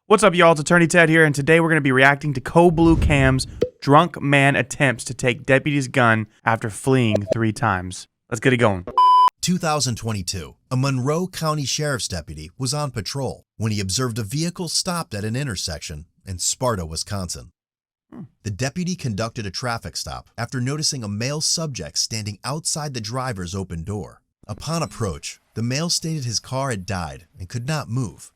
What's up, y'all? It's Attorney Ted here, and today we're going to be reacting to Co-Blue Cam's drunk man attempts to take deputy's gun after fleeing 3 times. Let's get it going. 2022, a Monroe County Sheriff's deputy was on patrol when he observed a vehicle stopped at an intersection in Sparta, Wisconsin. The deputy conducted a traffic stop after noticing a male subject standing outside the driver's open door. Upon approach, the male stated his car had died and could not move.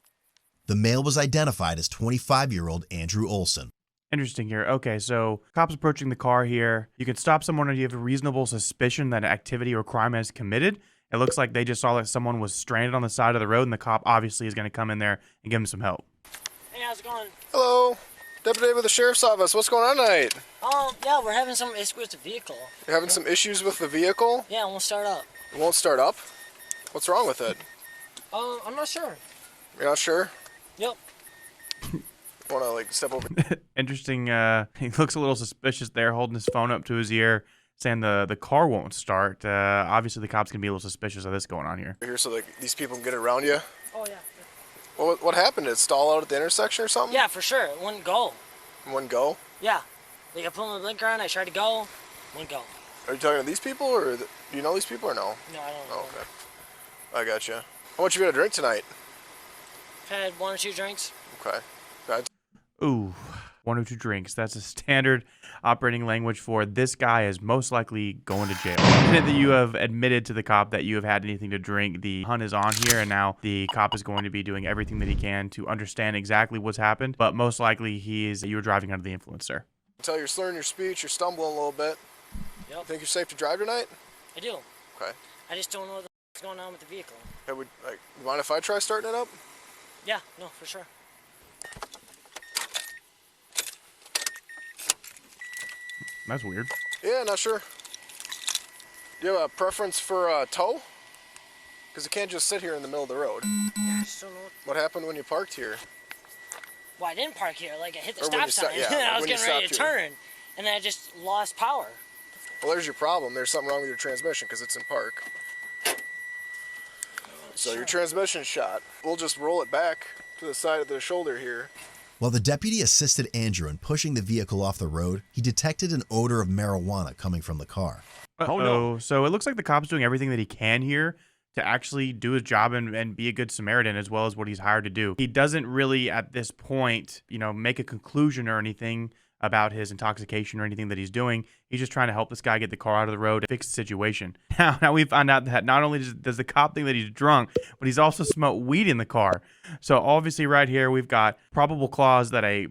The male was identified as 25-year-old Andrew Olson. Interesting here. Okay, so cops approaching the car here. You can stop someone if you have a reasonable suspicion that an activity or crime has committed. It looks like they just saw that someone was stranded on the side of the road, and the cop obviously is going to come in there and give him some help. Hey, how's it going? Hello, Deputy with the Sheriff's Office. What's going on tonight? Yeah, we're having some issues with the vehicle. You're having some issues with the vehicle? Yeah, it won't start up. It won't start up? What's wrong with it? I'm not sure. You're not sure? Yep. Want to like step over? Interesting. He looks a little suspicious there, holding his phone up to his ear, saying the car won't start. Obviously, the cops can be a little suspicious of this going on here. Here, so like these people can get around you. Oh yeah. What happened? Did it stall out at the intersection or something? Yeah, for sure. It wouldn't go. It wouldn't go? Yeah. Like I put my blinker on, I tried to go, wouldn't go. Are you talking to these people, or do you know these people, or no? No, I don't know. Oh, okay. I gotcha. How much you gonna drink tonight? I've had 1 or 2 drinks. Okay. Ooh, 1 or 2 drinks. That's a standard operating language for this guy is most likely going to jail. The minute that you have admitted to the cop that you have had anything to drink, the hunt is on here, and now the cop is going to be doing everything that he can to understand exactly what's happened, but most likely you were driving under the influence, sir. Until you're slurring your speech, you're stumbling a little bit. Yep. Think you're safe to drive tonight? I do. Okay. I just don't know what's going on with the vehicle. Hey, you mind if I try starting it up? Yeah, no, for sure. That's weird. Yeah, not sure. Do you have a preference for a tow? Because it can't just sit here in the middle of the road. Yeah, I just don't know. What happened when you parked here? Well, I didn't park here. Like I hit the Or when stop you sign, sta- yeah, I was when you getting ready to stopped here. turn, and then I just lost power. Well, there's your problem. There's something wrong with your transmission because it's in park. So your transmission's shot. We'll just roll it back to the side of the shoulder here. While the deputy assisted Andrew in pushing the vehicle off the road, he detected an odor of marijuana coming from the car. Oh no. So it looks like the cop's doing everything that he can here to actually do his job and be a good Samaritan as well as what he's hired to do. He doesn't really at this point, make a conclusion or anything about his intoxication or anything that he's doing. He's just trying to help this guy get the car out of the road and fix the situation. Now we found out that not only does the cop think that he's drunk, but he's also smoked weed in the car. So obviously right here we've got probable cause that a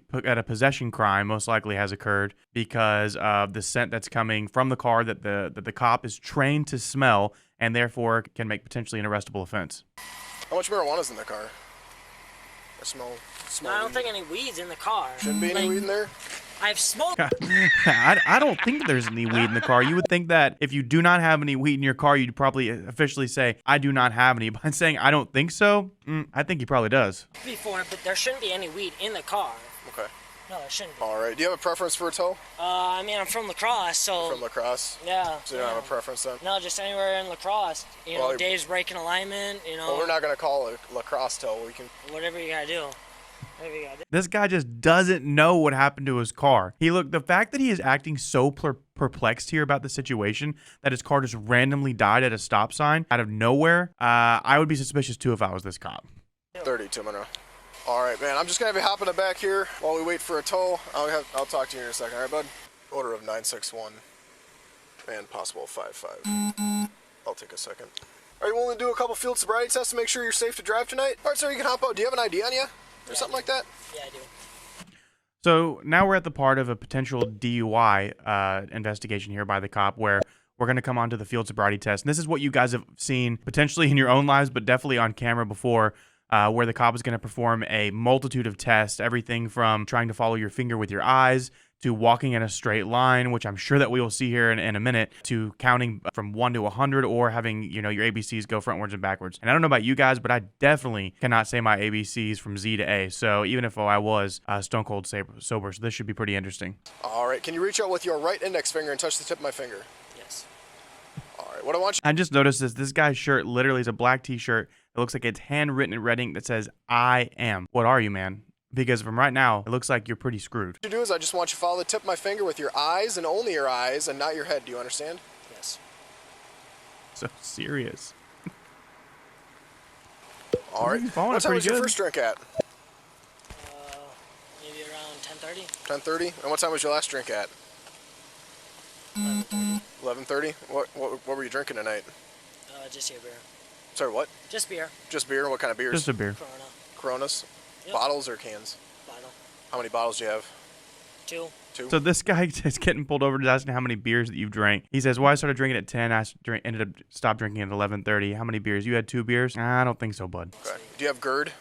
possession crime most likely has occurred because of the scent that's coming from the car that the cop is trained to smell and therefore can make potentially an arrestable offense. How much marijuana's in the car? I smell No, I don't weed. think any weed's in the car. Shouldn't be any weed in there? I've smoked. I don't think there's any weed in the car. You would think that if you do not have any weed in your car, you'd probably officially say, I do not have any. By saying, I don't think so, I think he probably does. Before, but there shouldn't be any weed in the car. Okay. No, there shouldn't be. All right. Do you have a preference for a tow? I mean, I'm from La Crosse, so... From La Crosse? Yeah. So you don't have a preference then? No, just anywhere in La Crosse. Well, Dave's breaking alignment, Well, we're not going to call it a La Crosse tow. We can... Whatever you gotta do. Whatever you gotta do. This guy just doesn't know what happened to his car. The fact that he is acting so perplexed here about the situation that his car just randomly died at a stop sign out of nowhere, I would be suspicious too if I was this cop. 32 Monroe. All right, man. I'm just gonna be hopping it back here while we wait for a tow. I'll talk to you in a second. All right, bud. Order of 961 and possible 55. I'll take a second. Are you willing to do a couple field sobriety tests to make sure you're safe to drive tonight? All right, sir. You can hop out. Do you have an ID on you or something like that? Yeah, I do. So now we're at the part of a potential DUI investigation here by the cop where we're going to come on to the field sobriety test. And this is what you guys have seen potentially in your own lives, but definitely on camera before, where the cop is going to perform a multitude of tests, everything from trying to follow your finger with your eyes to walking in a straight line, which I'm sure that we will see here in a minute, to counting from 1 to 100 or having, your ABCs go frontwards and backwards. And I don't know about you guys, but I definitely cannot say my ABCs from Z to A. So even if I was stone cold sober, so this should be pretty interesting. All right. Can you reach out with your right index finger and touch the tip of my finger? Yes. All right. What I want you... I just noticed this guy's shirt literally is a black t-shirt. It looks like it's handwritten in red ink that says, I am. What are you, man? Because from right now, it looks like you're pretty screwed. What you do is I just want you to follow the tip of my finger with your eyes and only your eyes and not your head. Do you understand? Yes. So serious. All right. He's following What it time pretty was your good. first drink at? Maybe around 10:30. 10:30. And what time was your last drink at? 11:30. 11:30. What were you drinking tonight? Just your beer. Sorry, what? Just beer. Just beer. What kind of beers? Just a beer. Corona. Coronas. Yep. Bottles or cans? Bottle. How many bottles do you have? 2. Two. So this guy is getting pulled over, just asking how many beers that you've drank. He says, "Well, I started drinking at 10. Ended up stopped drinking at 11:30. How many beers? You had 2 beers? I don't think so, bud. Okay. Do you have GERD?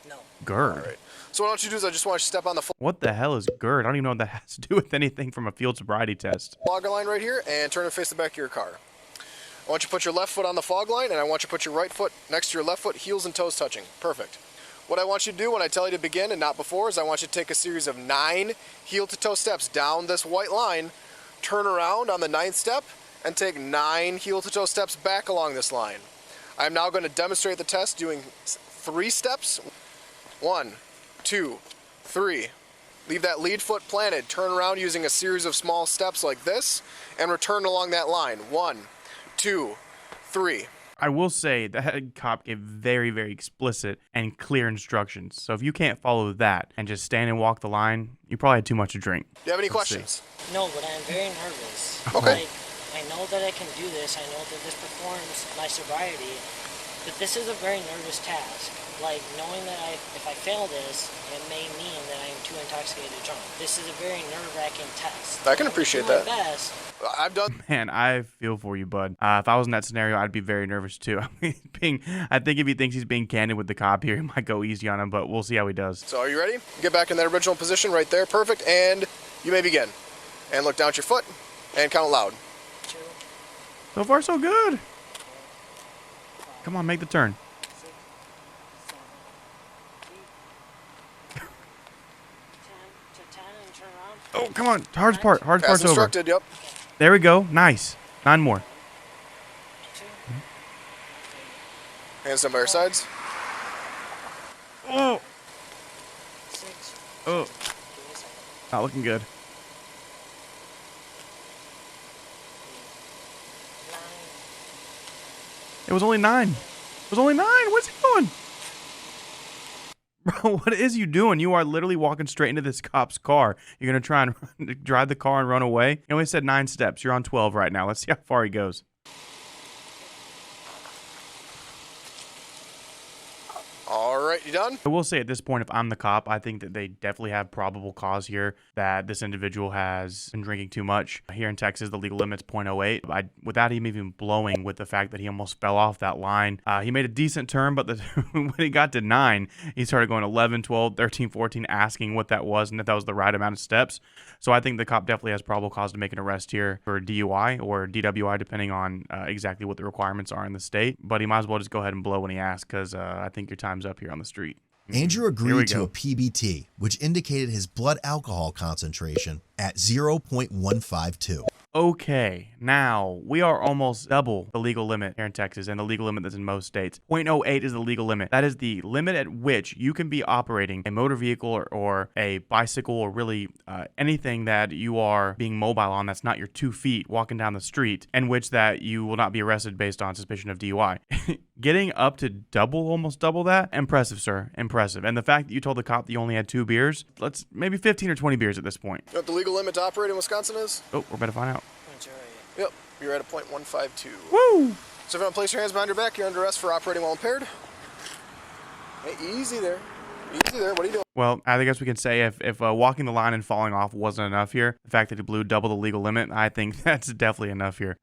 No. GERD. All right. So what I want you to do is I just want you to step on the What the hell is GERD? I don't even know what that has to do with anything from a field sobriety test. fog line right here and turn and face the back of your car. I want you to put your left foot on the fog line and I want you to put your right foot next to your left foot, heels and toes touching. Perfect. What I want you to do when I tell you to begin and not before is I want you to take a series of 9 heel to toe steps down this white line, turn around on the 9th step, and take 9 heel to toe steps back along this line. I'm now going to demonstrate the test doing 3 steps. 1, 2, 3. Leave that lead foot planted. Turn around using a series of small steps like this and return along that line. 1, 2, 3. I will say that cop gave very, very explicit and clear instructions. So if you can't follow that and just stand and walk the line, you probably had too much to drink. Do you have any Let's see. questions? No, but I'm very nervous. Okay. Like, I know that I can do this. I know that this performs my sobriety, but this is a very nervous task. Like, knowing that if I fail this, it may mean that I'm too intoxicated to drunk. This is a very nerve-wracking test. I can appreciate I'm that. gonna do my best. I've done. Man, I feel for you, bud. If I was in that scenario, I'd be very nervous too. I think if he thinks he's being candid with the cop here, he might go easy on him, but we'll see how he does. So are you ready? Get back in that original position right there. Perfect. And you may begin. And look down at your foot and count loud. 2, So far, so good. Come on, make the turn. 6, 7, 8, 10 to 10 and turn around. Oh, come on. Hardest part. Hardest As part's over. instructed, yep. There we go. Nice. 9 more. 2, Hands down by your sides. Oh. 6. Oh. Give me a second. Not looking good. 9. It was only 9. It was only 9. What's he doing? Bro, what is you doing? You are literally walking straight into this cop's car. You're going to try and drive the car and run away? He only said 9 steps. You're on 12 right now. Let's see how far he goes. All right, you done? I will say at this point, if I'm the cop, I think that they definitely have probable cause here that this individual has been drinking too much. Here in Texas, the legal limit's 0.08. Without him even blowing with the fact that he almost fell off that line, he made a decent turn, but when he got to 9, he started going 11, 12, 13, 14, asking what that was and if that was the right amount of steps. So I think the cop definitely has probable cause to make an arrest here for DUI or DWI, depending on exactly what the requirements are in the state. But he might as well just go ahead and blow when he asks, because I think your time's up here on the street. Andrew Here we agreed to go. a PBT, which indicated his blood alcohol concentration at 0.152. Okay, now we are almost double the legal limit here in Texas and the legal limit that's in most states. 0.08 is the legal limit. That is the limit at which you can be operating a motor vehicle or a bicycle or really anything that you are being mobile on that's not your 2 feet walking down the street, and which that you will not be arrested based on suspicion of DUI. Getting up to almost double that, impressive, sir, impressive. And the fact that you told the cop that you only had 2 beers, let's maybe 15 or 20 beers at this point. You know what the legal limit to operate in Wisconsin is? Oh, we're about to find out. 0.08. Yep, you're at a .152. Woo! So if you don't place your hands behind your back, you're under arrest for operating while impaired. Hey, easy there. Easy there. What are you doing? Well, I guess we can say if walking the line and falling off wasn't enough here, the fact that he blew double the legal limit, I think that's definitely enough here.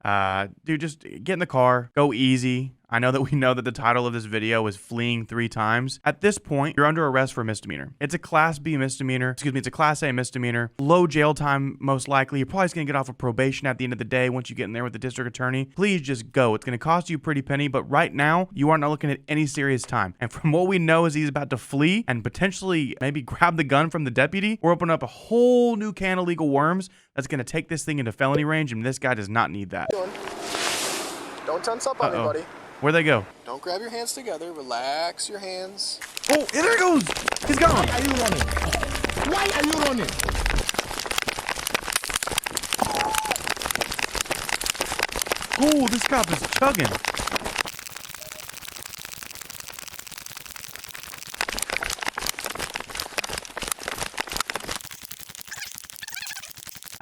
Dude, just get in the car, go easy. I know that we know that the title of this video is Fleeing 3 Times. At this point, you're under arrest for a misdemeanor. It's a Class B misdemeanor. Excuse me, it's a Class A misdemeanor. Low jail time, most likely. You're probably just going to get off of probation at the end of the day once you get in there with the district attorney. Please just go. It's going to cost you a pretty penny, but right now, you are not looking at any serious time. And from what we know is he's about to flee and potentially maybe grab the gun from the deputy. We're opening up a whole new can of legal worms that's going to take this thing into felony range, and this guy does not need that. Don't tense up on me, buddy. Where'd they go? Don't grab your hands together. Relax your hands. Oh, there he goes. He's gone. Why are you running? Why are you running? Oh, this cop is chugging.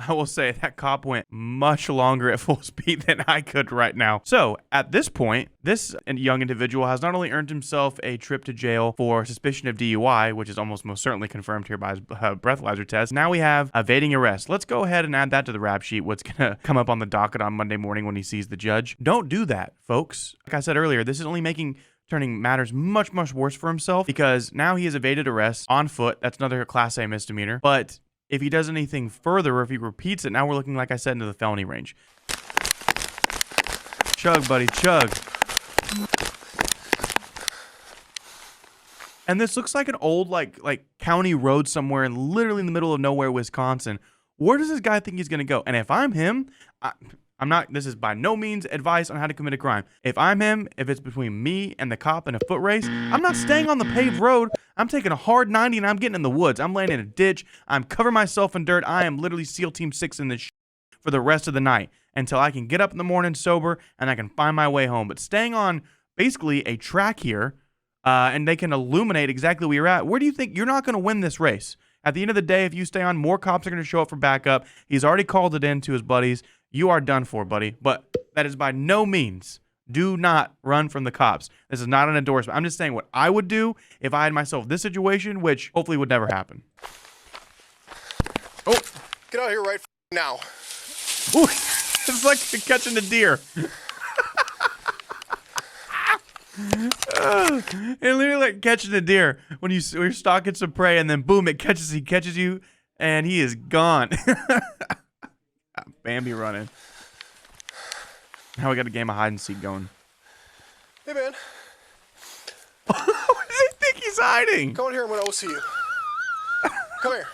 I will say that cop went much longer at full speed than I could right now. So at this point, this young individual has not only earned himself a trip to jail for suspicion of DUI, which is almost most certainly confirmed here by his breathalyzer test. Now we have evading arrest. Let's go ahead and add that to the rap sheet. What's going to come up on the docket on Monday morning when he sees the judge. Don't do that, folks. Like I said earlier, this is only turning matters much, much worse for himself because now he has evaded arrest on foot. That's another Class A misdemeanor. But if he does anything further or if he repeats it, now we're looking, like I said, into the felony range. Chug, buddy, chug. And this looks like an old, like county road somewhere in literally in the middle of nowhere, Wisconsin. Where does this guy think he's going to go? And if I'm him, I'm not, this is by no means advice on how to commit a crime. If I'm him, if it's between me and the cop in a foot race, I'm not staying on the paved road. I'm taking a hard 90 and I'm getting in the woods. I'm laying in a ditch. I'm covering myself in dirt. I am literally SEAL Team 6 in this for the rest of the night until I can get up in the morning sober and I can find my way home. But staying on basically a track here and they can illuminate exactly where you're at. Where do you think you're not going to win this race? At the end of the day, if you stay on, more cops are going to show up for backup. He's already called it in to his buddies. You are done for, buddy. But that is by no means, do not run from the cops. This is not an endorsement. I'm just saying what I would do if I had myself this situation, which hopefully would never happen. Oh, Get out of here right now. ooh, it's like catching a deer. It literally like catching a deer when you're stalking some prey and then boom, he catches you and he is gone. Bambi running. Now we got a game of hide and seek going. Hey, man. Where does he think he's hiding? Come on here. I'm going to OC you. Come here.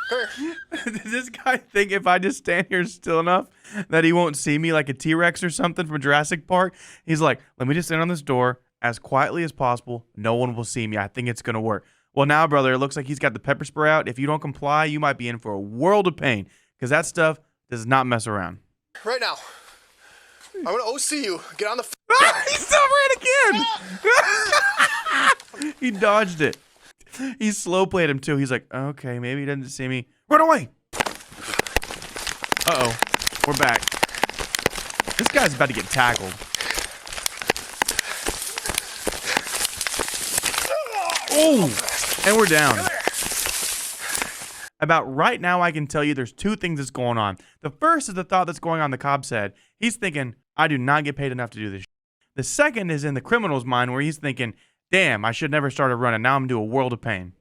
Come here. Does this guy think if I just stand here still enough that he won't see me like a T-Rex or something from Jurassic Park? He's like, let me just stand on this door as quietly as possible. No one will see me. I think it's going to work. Well, now, brother, it looks like he's got the pepper spray out. If you don't comply, you might be in for a world of pain because that stuff does not mess around. Right now. I'm going to OC you. Get on the He still ran again. He dodged it. He slow played him too. He's like, okay, maybe he doesn't see me. Run away. Uh-oh. We're back. This guy's about to get tackled. Oh, and we're down. About right now, I can tell you there's two things that's going on. The first is the thought that's going on in the cop's head. He's thinking, I do not get paid enough to do this. The second is in the criminal's mind where he's thinking, damn, I should never started running. Now I'm going to do a world of pain.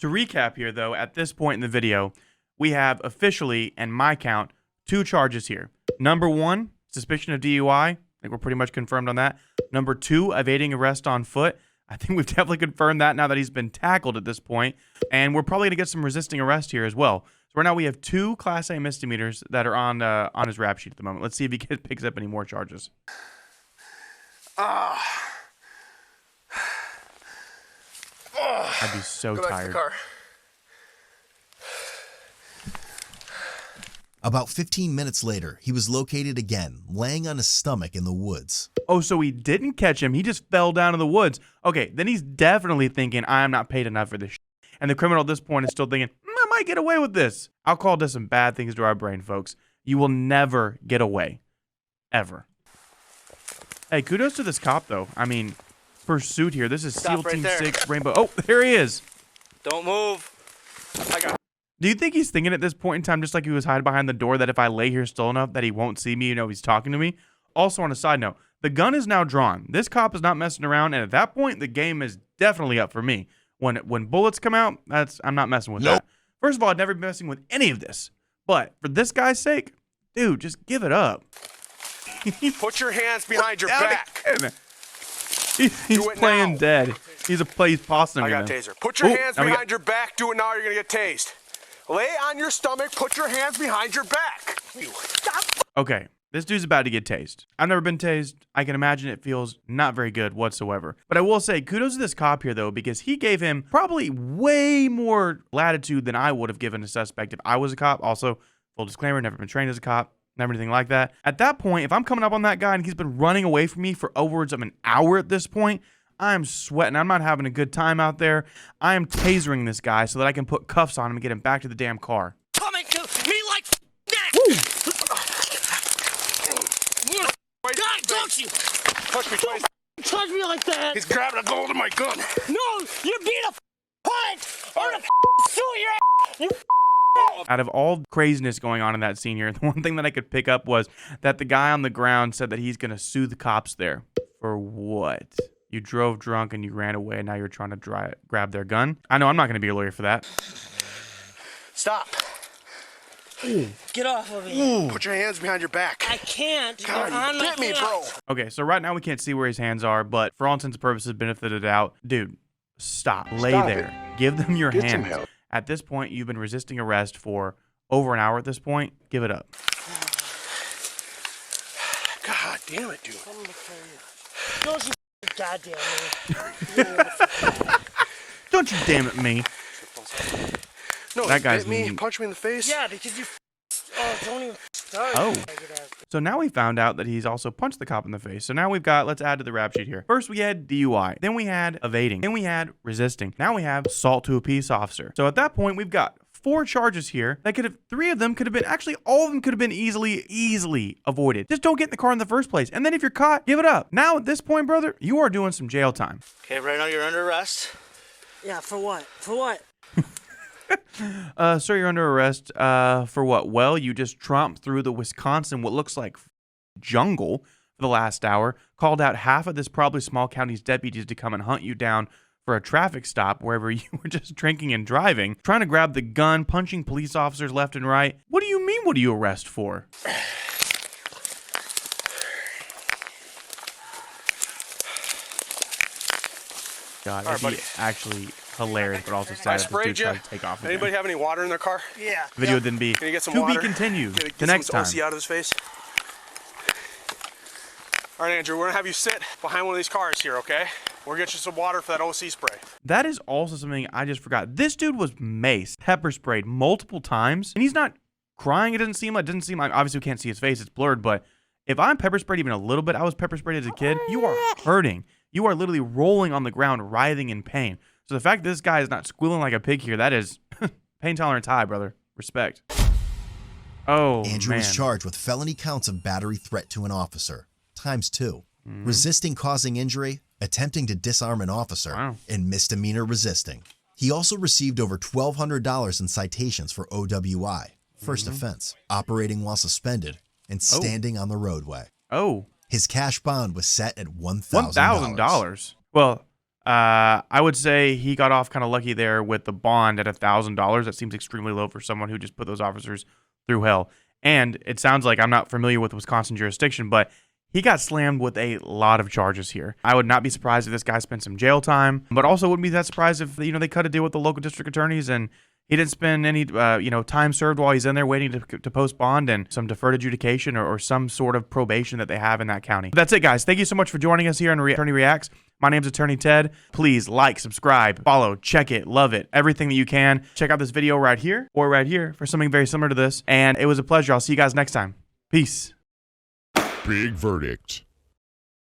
To recap here, though, at this point in the video, we have officially, and my count, 2 charges here. Number 1, suspicion of DUI. I think we're pretty much confirmed on that. Number 2, evading arrest on foot. I think we've definitely confirmed that now that he's been tackled at this point. And we're probably going to get some resisting arrest here as well. So right now we have 2 Class A misdemeanors that are on his rap sheet at the moment. Let's see if he picks up any more charges. I'd be so Go back to tired. the car. About 15 minutes later, he was located again, laying on his stomach in the woods. Oh, so he didn't catch him. He just fell down in the woods. Okay, then he's definitely thinking, I am not paid enough for this. And the criminal at this point is still thinking, I might get away with this. I'll call this some bad things to our brain, folks. You will never get away. Ever. Hey, kudos to this cop, though. I mean, pursuit here. This is SEAL Team 6 Rainbow. Oh, there he is. Don't move. I got. Do you think he's thinking at this point in time, just like he was hiding behind the door, that if I lay here still enough that he won't see me, he's talking to me? Also, on a side note, the gun is now drawn. This cop is not messing around, and at that point, the game is definitely up for me. When bullets come out, I'm not messing with that. First of all, I'd never be messing with any of this. But for this guy's sake, dude, just give it up. Put your hands behind your back. He's playing now. dead. He's possuming I got him. taser. Put your Oh, hands now we behind your back. Do it now. Or you're gonna get tased. Lay on your stomach, put your hands behind your back. Stop. Okay, this dude's about to get tased. I've never been tased. I can imagine it feels not very good whatsoever. But I will say, kudos to this cop here, though, because he gave him probably way more latitude than I would have given a suspect if I was a cop. Also, full disclaimer, never been trained as a cop, never anything like that. At that point, if I'm coming up on that guy and he's been running away from me for upwards of an hour at this point, I'm sweating. I'm not having a good time out there. I am tasering this guy so that I can put cuffs on him and get him back to the damn car. Coming to me like that. God, don't you Touch me twice. touch me like that. He's grabbing a hold of my gun. No, you're being a punt. I'm gonna sue your ass. You Out of all craziness going on in that scene here, the one thing that I could pick up was that the guy on the ground said that he's going to sue the cops there. For what? You drove drunk and you ran away and now you're trying to grab their gun? I know I'm not going to be a lawyer for that. Stop. get off of me. Put your hands behind your back. I can't. God, They're on you my bit me, hands. bro. Okay, so right now we can't see where his hands are, but for all intents and purposes, benefit of the doubt, dude, stop. Lay Stop there. Give them your Get some hands. help. At this point, you've been resisting arrest for over an hour at this point. Give it up. God damn it, dude. I'm gonna kill you. Don't you goddamn me. Don't you damn it me. No, That he guy's bit me, mean. punched me in the face. Yeah, because you. Oh, don't even start. Oh. So now we found out that he's also punched the cop in the face. So now we've got, let's add to the rap sheet here. First we had DUI. Then we had evading. Then we had resisting. Now we have assault to a peace officer. So at that point, we've got 4 charges here that could have, 3 of them could have been, actually all of them could have been easily avoided. Just don't get in the car in the first place. And then if you're caught, give it up. Now at this point, brother, you are doing some jail time. Okay, right now you're under arrest. Yeah, for what? For what? Sir, you're under arrest for what? Well, you just tromped through the Wisconsin, what looks like jungle for the last hour, called out half of this probably small county's deputies to come and hunt you down for a traffic stop wherever you were just drinking and driving, trying to grab the gun, punching police officers left and right. What do you mean, what do you arrest for? God, All it'd right, be buddy. actually hilarious, but also I sad if this sprayed dude you. tried to take off Anybody again. have any water in their car? Yeah. Video then be Can you get some to water? be continued Get the next some time. OC out of his face. All right, Andrew, we're gonna have you sit behind one of these cars here, okay? We'll get you some water for that OC spray. That is also something I just forgot. This dude was maced, pepper sprayed multiple times, and he's not crying. It doesn't seem like, obviously we can't see his face, it's blurred, but if I'm pepper sprayed even a little bit, I was pepper sprayed as a kid, you are hurting. You are literally rolling on the ground, writhing in pain. So the fact that this guy is not squealing like a pig here, that is pain tolerance high, brother. Respect. Oh, Andrew man. was charged with felony counts of battery threat to an officer, ×2, resisting causing injury, attempting to disarm an officer, Wow. and misdemeanor resisting. He also received over $1,200 in citations for OWI, first offense, operating while suspended, and standing on the roadway. Oh. His cash bond was set at $1,000. $1,000. Well, I would say he got off kind of lucky there with the bond at $1,000. That seems extremely low for someone who just put those officers through hell. And it sounds like I'm not familiar with Wisconsin jurisdiction, but he got slammed with a lot of charges here. I would not be surprised if this guy spent some jail time, but also wouldn't be that surprised if they cut a deal with the local district attorneys and he didn't spend any time served while he's in there waiting to post bond and some deferred adjudication or some sort of probation that they have in that county. That's it, guys. Thank you so much for joining us here on Attorney Reacts. My name's Attorney Ted. Please like, subscribe, follow, check it, love it, everything that you can. Check out this video right here or right here for something very similar to this. And it was a pleasure. I'll see you guys next time. Peace. Big verdict.